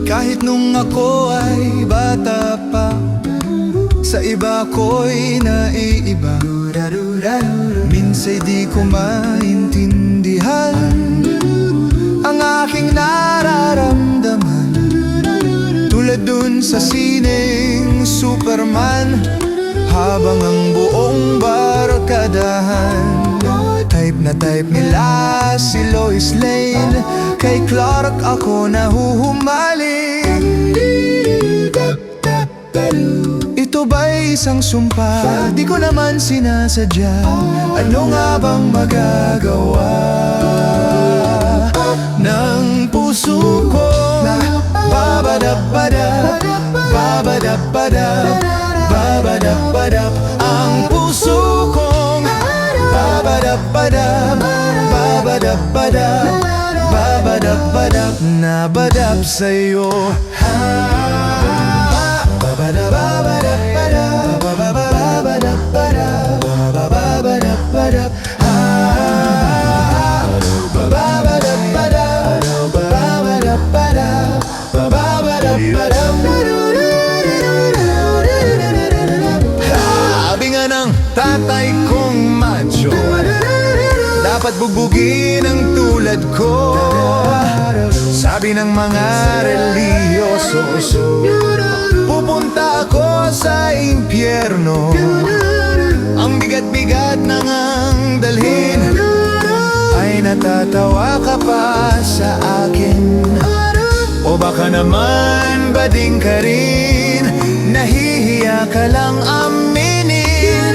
Kahit nung ako ay bata pa, sa iba ko'y naiiba. Minsa'y di ko maintindihan ang aking nararamdaman. Tulad dun sa sineng Superman, habang ang buong barkadahan type na type nila si Lois Lane, kay Clark ako nahuhumaling. Ito ba'y isang sumpa? Di ko naman sinasadya. Ano nga bang magagawa ng puso ko? Babadabada, babadabada, babadabada. Ang puso kong babadabada, babadabada, babadabada. Nabadab sa'yo. Sabi nga ng tatay kong macho, dapat bugbugin ang tulad ko. Sabi ng mga reliyoso, pupunta ako sa impyerno. Ang bigat-bigat nang ang dalhin, ay natatawa ka pa sa akin. O baka naman bading ka rin, nahihiya ka lang aminin.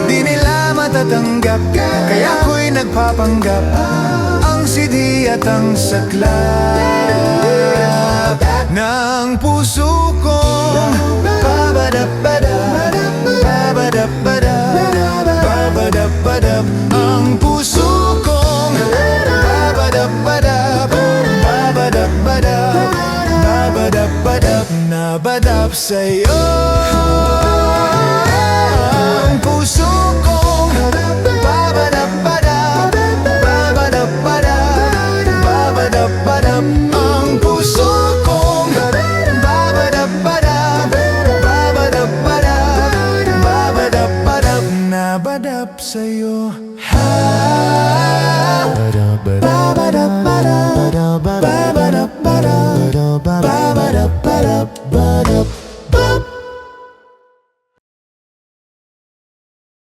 Di nila matatanggap, kaya ako'y nagpapanggap. Ang sidi at ang saklap ng puso kong babadabada, babadabada, babadabada. Ang puso kong babadabada, babadabada, babadabada. Nabadab sa'yo ang puso kong babadabada, babadabada, babadabada. Ang puso kong babadabada, babadabada, babadabada. Nabadab sa'yo.